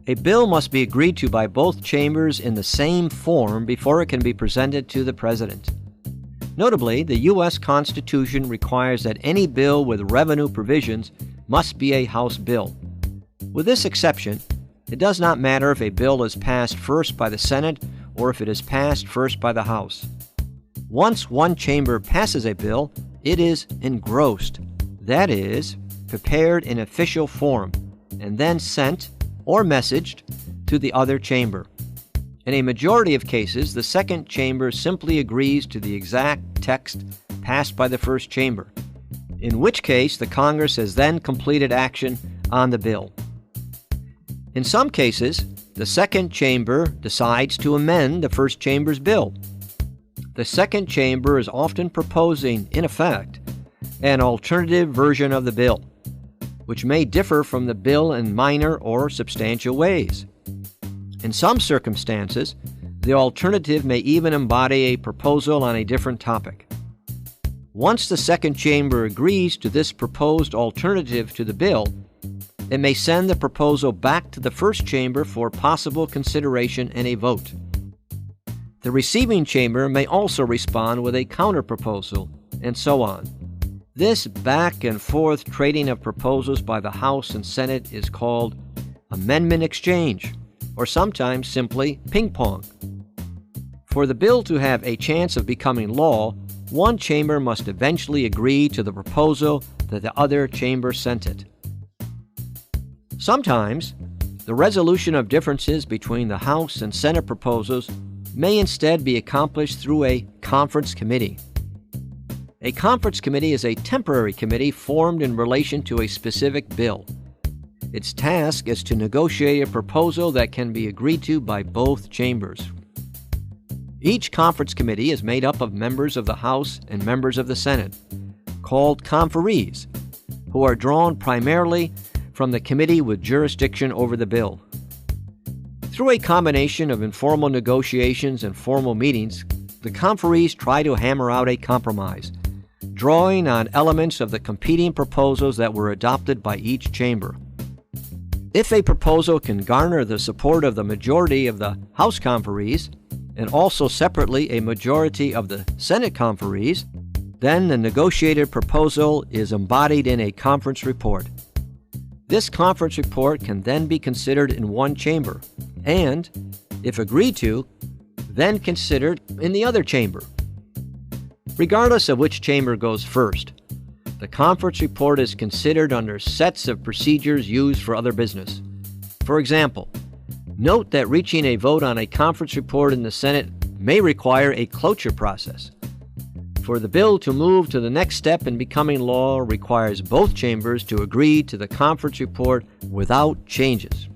A bill must be agreed to by both chambers in the same form before it can be presented to the President. Notably, the U.S. Constitution requires that any bill with revenue provisions must be a House bill. With this exception, it does not matter if a bill is passed first by the Senate or if it is passed first by the House. Once one chamber passes a bill, it is engrossed, that is, prepared in official form, and then sent or messaged to the other chamber. In a majority of cases, the second chamber simply agrees to the exact text passed by the first chamber, in which case the Congress has then completed action on the bill. In some cases, the second chamber decides to amend the first chamber's bill. The second chamber is often proposing, in effect, an alternative version of the bill, which may differ from the bill in minor or substantial ways. In some circumstances, the alternative may even embody a proposal on a different topic. Once the second chamber agrees to this proposed alternative to the bill, it may send the proposal back to the first chamber for possible consideration and a vote. The receiving chamber may also respond with a counterproposal, and so on. This back and forth trading of proposals by the House and Senate is called amendment exchange, or sometimes simply ping pong. For the bill to have a chance of becoming law, one chamber must eventually agree to the proposal that the other chamber sent it. Sometimes, the resolution of differences between the House and Senate proposals may instead be accomplished through a conference committee. A conference committee is a temporary committee formed in relation to a specific bill. Its task is to negotiate a proposal that can be agreed to by both chambers. Each conference committee is made up of members of the House and members of the Senate, called conferees, who are drawn primarily from the committee with jurisdiction over the bill. Through a combination of informal negotiations and formal meetings, the conferees try to hammer out a compromise, drawing on elements of the competing proposals that were adopted by each chamber. If a proposal can garner the support of the majority of the House conferees, and also separately a majority of the Senate conferees, then the negotiated proposal is embodied in a conference report. This conference report can then be considered in one chamber, and, if agreed to, then considered in the other chamber. Regardless of which chamber goes first, the conference report is considered under sets of procedures used for other business. For example, note that reaching a vote on a conference report in the Senate may require a cloture process. For the bill to move to the next step in becoming law requires both chambers to agree to the conference report without changes.